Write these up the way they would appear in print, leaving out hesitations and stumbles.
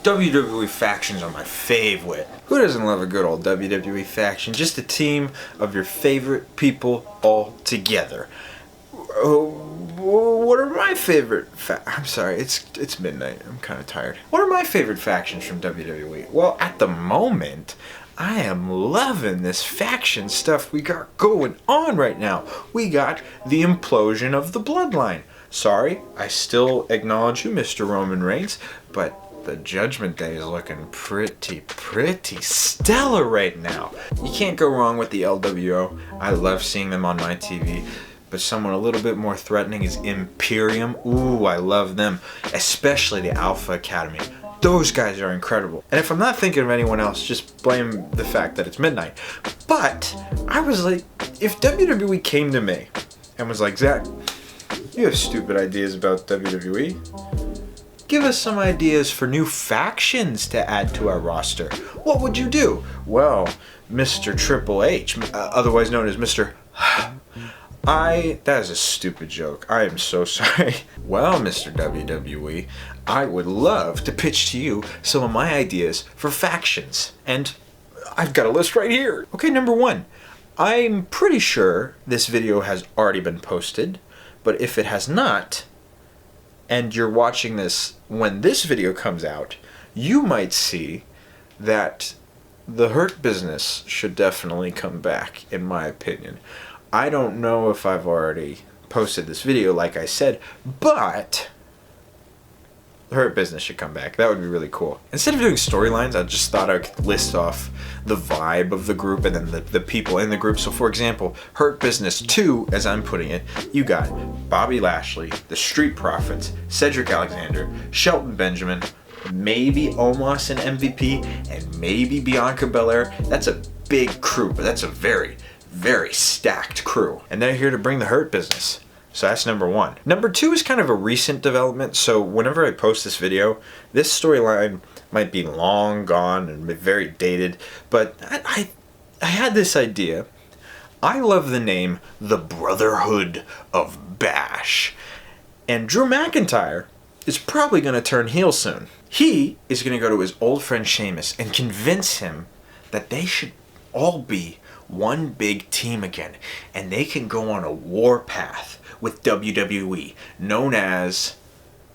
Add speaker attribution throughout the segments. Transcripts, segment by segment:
Speaker 1: WWE factions are my favorite. Who doesn't love a good old WWE faction? Just a team of your favorite people all together. What are my favorite I'm sorry, it's midnight. I'm kind of tired. What are my favorite factions from WWE? Well, at the moment, I am loving this faction stuff we got going on right now. We got the implosion of the bloodline. Sorry, I still acknowledge you, Mr. Roman Reigns, but the Judgment Day is looking pretty stellar right now. You can't go wrong with the LWO. I love seeing them on my TV. But someone a little bit more threatening is Imperium. Ooh, I love them. Especially the Alpha Academy. Those guys are incredible. And if I'm not thinking of anyone else, just blame the fact that it's midnight. But I was like, if WWE came to me and was like, Zach, you have stupid ideas about WWE. Give us some ideas for new factions to add to our roster. What would you do? Well, Mr. Triple H, otherwise known as Mr. That is a stupid joke. I am so sorry. Well, Mr. WWE, I would love to pitch to you some of my ideas for factions. And I've got a list right here. Okay, number 1. I'm pretty sure this video has already been posted, but if it has not, and you're watching this when this video comes out, you might see that the Hurt Business should definitely come back, in my opinion. I don't know if I've already posted this video, like I said, but the Hurt Business should come back. That would be really cool. Instead of doing storylines, I just thought I could list off the vibe of the group and then the people in the group. So for example, Hurt Business 2, as I'm putting it, you got Bobby Lashley, the Street Profits, Cedric Alexander, Shelton Benjamin, maybe Omos and MVP, and maybe Bianca Belair. That's a big crew, but that's a very stacked crew. And they're here to bring the Hurt Business. So that's number 1. Number 2 is kind of a recent development, so whenever I post this video, this storyline might be long gone and very dated, but I had this idea. I love the name The Brotherhood of Bash. And Drew McIntyre is probably going to turn heel soon. He is going to go to his old friend Sheamus and convince him that they should all be one big team again, and they can go on a war path with WWE, known as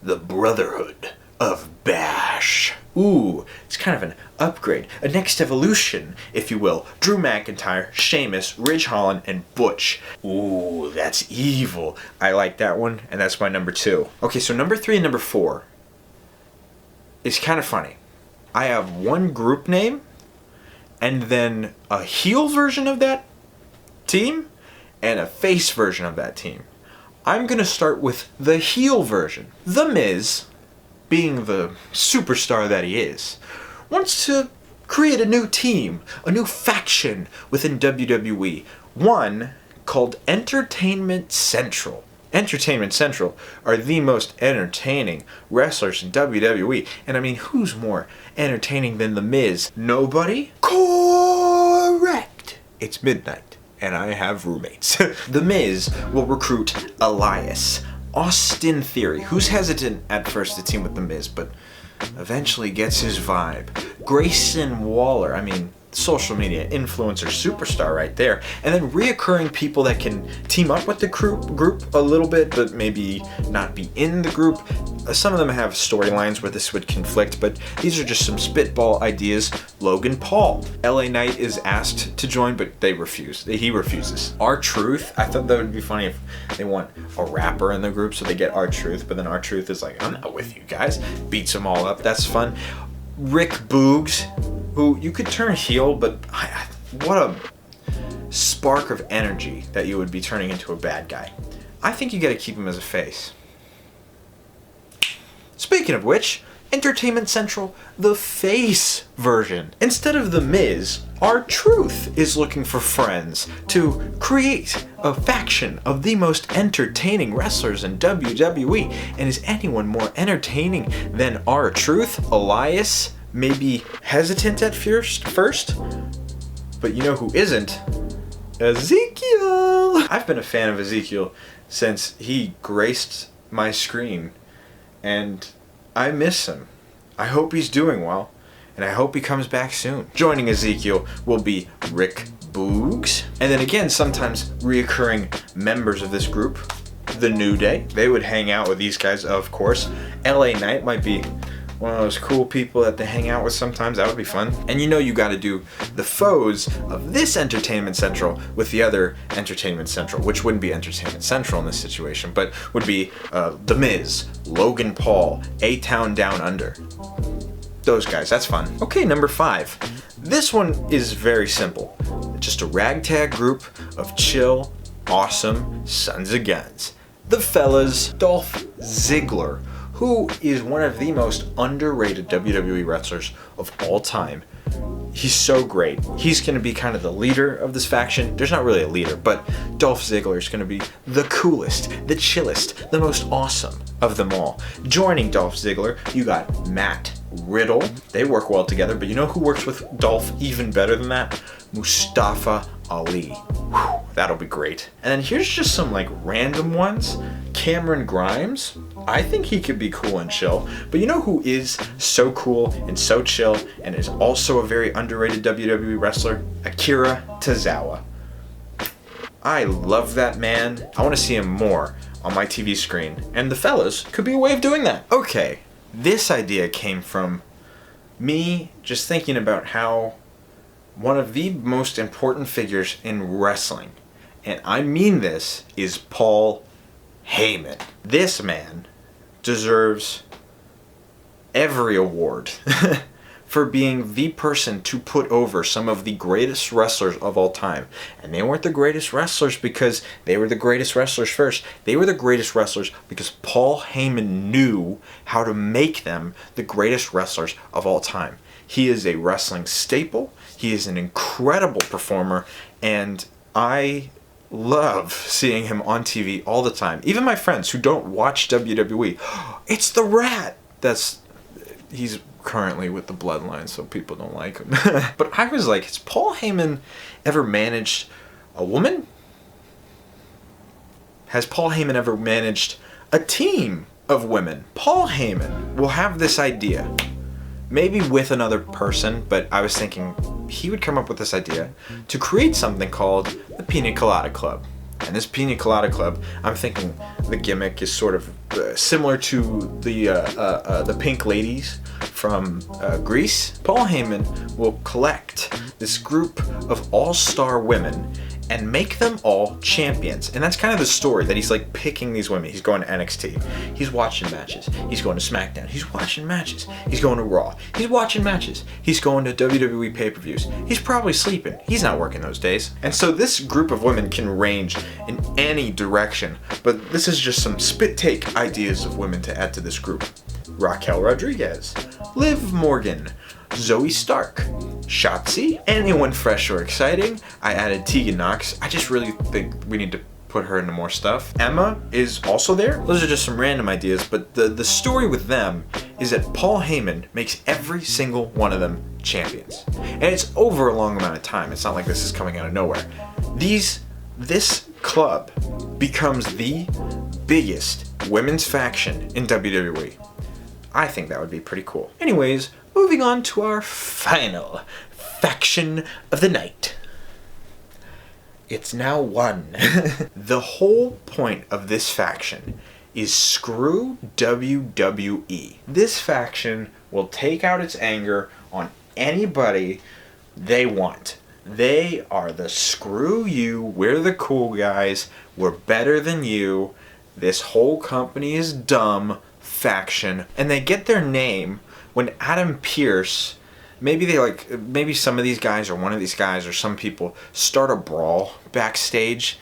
Speaker 1: the Brotherhood of Bash. Ooh, it's kind of an upgrade, a next evolution, if you will. Drew McIntyre, Sheamus, Ridge Holland, and Butch. Ooh, that's evil. I like that one, and that's my number 2. Okay, so number 3 and number 4 is kind of funny. I have one group name, and then a heel version of that team, and a face version of that team. I'm going to start with the heel version. The Miz, being the superstar that he is, wants to create a new team, a new faction within WWE. One called Entertainment Central. Entertainment Central are the most entertaining wrestlers in WWE. And I mean, who's more entertaining than The Miz? Nobody? Correct! It's midnight, and I have roommates. The Miz will recruit Elias, Austin Theory, who's hesitant at first to team with The Miz, but eventually gets his vibe. Grayson Waller, I mean, social media influencer superstar right there. And then reoccurring people that can team up with the group a little bit, but maybe not be in the group. Some of them have storylines where this would conflict, but these are just some spitball ideas. Logan Paul. LA Knight is asked to join, but they refuse. He refuses. R-Truth, I thought that would be funny if they want a rapper in the group, so they get R-Truth, but then R-Truth is like, I'm not with you guys. Beats them all up. That's fun. Rick Boogs, who you could turn heel, but what a spark of energy that you would be turning into a bad guy. I think you got to keep him as a face. Speaking of which, Entertainment Central, the face version. Instead of The Miz, R-Truth is looking for friends to create a faction of the most entertaining wrestlers in WWE. And is anyone more entertaining than R-Truth? Elias, maybe hesitant at first, but you know who isn't? Ezekiel! I've been a fan of Ezekiel since he graced my screen, and I miss him. I hope he's doing well, and I hope he comes back soon. Joining Ezekiel will be Rick Boogs, and then again, sometimes reoccurring members of this group, The New Day. They would hang out with these guys, of course. LA Knight might be one of those cool people that they hang out with sometimes. That would be fun. And you know you got to do the foes of this Entertainment Central with the other Entertainment Central, which wouldn't be Entertainment Central in this situation, but would be The Miz, Logan Paul, A-Town Down Under. Those guys, that's fun. Okay, number 5. This one is very simple. Just a ragtag group of chill, awesome sons of guns. The fellas, Dolph Ziggler, who is one of the most underrated WWE wrestlers of all time. He's so great. He's going to be kind of the leader of this faction. There's not really a leader, but Dolph Ziggler is going to be the coolest, the chillest, the most awesome of them all. Joining Dolph Ziggler, you got Matt Riddle. They work well together, but you know who works with Dolph even better than that? Mustafa Ali. Whew, that'll be great. And then here's just some like random ones. Cameron Grimes. I think he could be cool and chill, but you know who is so cool and so chill and is also a very underrated WWE wrestler? Akira Tozawa. I love that man. I want to see him more on my TV screen, and the fellas could be a way of doing that. Okay, this idea came from me just thinking about how one of the most important figures in wrestling, and I mean this, is Paul Heyman. This man deserves every award for being the person to put over some of the greatest wrestlers of all time. And they weren't the greatest wrestlers because they were the greatest wrestlers first. They were the greatest wrestlers because Paul Heyman knew how to make them the greatest wrestlers of all time. He is a wrestling staple. He is an incredible performer, and I love seeing him on TV all the time. Even my friends who don't watch WWE, it's the Rat. He's currently with the Bloodline, so people don't like him. But I was like, has Paul Heyman ever managed a woman? Has Paul Heyman ever managed a team of women? Paul Heyman will have this idea, maybe with another person, but I was thinking he would come up with this idea to create something called the Pina Colada Club. And this Pina Colada Club, I'm thinking the gimmick is sort of similar to the Pink Ladies from Greece. Paul Heyman will collect this group of all-star women and make them all champions. And that's kind of the story, that he's like picking these women. He's going to NXT. He's watching matches. He's going to SmackDown. He's watching matches. He's going to Raw. He's watching matches. He's going to WWE pay-per-views. He's probably sleeping. He's not working those days. And so this group of women can range in any direction, but this is just some spit take ideas of women to add to this group. Raquel Rodriguez, Liv Morgan, Zoe Stark, Shotzi, anyone fresh or exciting. I added Tegan Knox. I just really think we need to put her into more stuff. Emma is also there. Those are just some random ideas, but the story with them is that Paul Heyman makes every single one of them champions. And it's over a long amount of time. It's not like this is coming out of nowhere. This club becomes the biggest women's faction in WWE. I think that would be pretty cool. Anyways, moving on to our final faction of the night. It's now one. The whole point of this faction is screw WWE. This faction will take out its anger on anybody they want. They are the screw you, we're the cool guys, we're better than you, this whole company is dumb faction. And they get their name when Adam Pearce, maybe some of these guys or one of these guys or some people start a brawl backstage,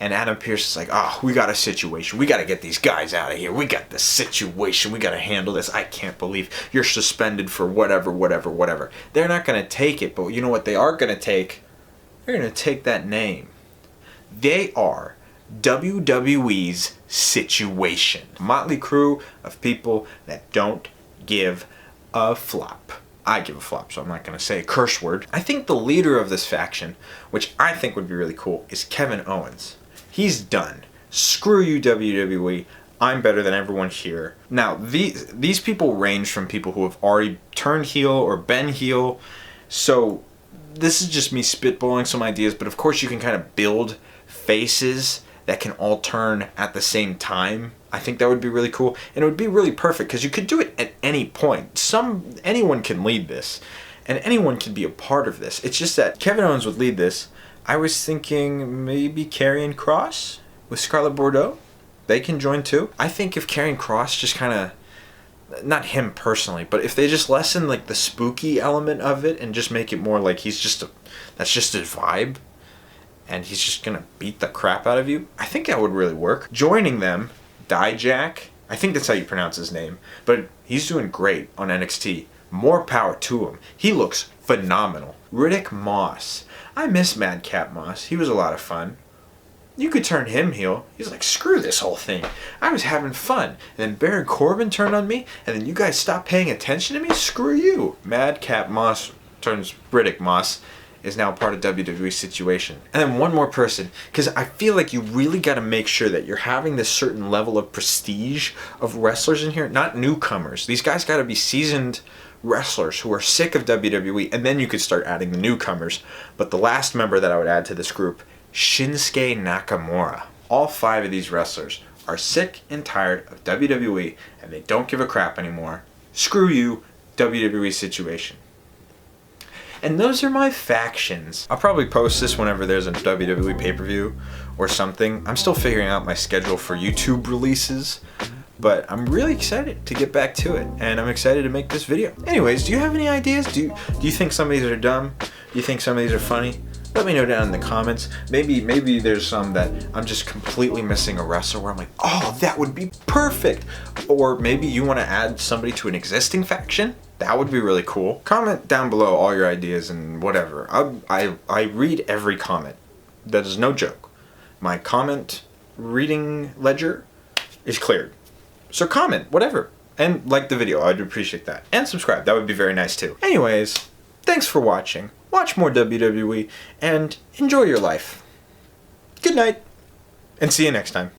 Speaker 1: and Adam Pearce is like, we got a situation. We got to get these guys out of here. We got this situation. We got to handle this. I can't believe you're suspended for whatever. They're not going to take it, but you know what they are going to take? They're going to take that name. They are WWE's situation. Motley crew of people that don't give a flop. I give a flop, so I'm not going to say a curse word. I think the leader of this faction, which I think would be really cool, is Kevin Owens. He's done. Screw you, WWE. I'm better than everyone here. Now, these people range from people who have already turned heel or been heel. So this is just me spitballing some ideas, but of course you can kind of build faces that can all turn at the same time. I think that would be really cool, and it would be really perfect because you could do it at any point. Anyone can lead this, and anyone can be a part of this. It's just that Kevin Owens would lead this. I was thinking maybe Karrion Kross with Scarlett Bordeaux. They can join too. I think if Karrion Kross just kind of, not him personally, but if they just lessen like the spooky element of it and just make it more like that's just his vibe, and he's just gonna beat the crap out of you, I think that would really work. Joining them, Dijak, I think that's how you pronounce his name, but he's doing great on NXT. More power to him. He looks phenomenal. Riddick Moss. I miss Madcap Moss. He was a lot of fun. You could turn him heel. He's like, screw this whole thing. I was having fun. And then Baron Corbin turned on me, and then you guys stopped paying attention to me? Screw you. Madcap Moss turns Riddick Moss is now part of WWE situation. And then one more person, because I feel like you really got to make sure that you're having this certain level of prestige of wrestlers in here, not newcomers. These guys got to be seasoned wrestlers who are sick of WWE, and then you could start adding the newcomers. But the last member that I would add to this group, Shinsuke Nakamura. All 5 of these wrestlers are sick and tired of WWE, and they don't give a crap anymore. Screw you, WWE situation. And those are my factions. I'll probably post this whenever there's a WWE pay-per-view or something. I'm still figuring out my schedule for YouTube releases, but I'm really excited to get back to it, and I'm excited to make this video. Anyways, do you have any ideas? Do you think some of these are dumb? Do you think some of these are funny? Let me know down in the comments. Maybe there's some that I'm just completely missing a wrestler where I'm like, oh, that would be perfect. Or maybe you want to add somebody to an existing faction. That would be really cool. Comment down below all your ideas and whatever. I read every comment. That is no joke. My comment reading ledger is cleared. So comment, whatever. And like the video, I'd appreciate that. And subscribe, that would be very nice too. Anyways, thanks for watching. Watch more WWE and enjoy your life. Good night, and see you next time.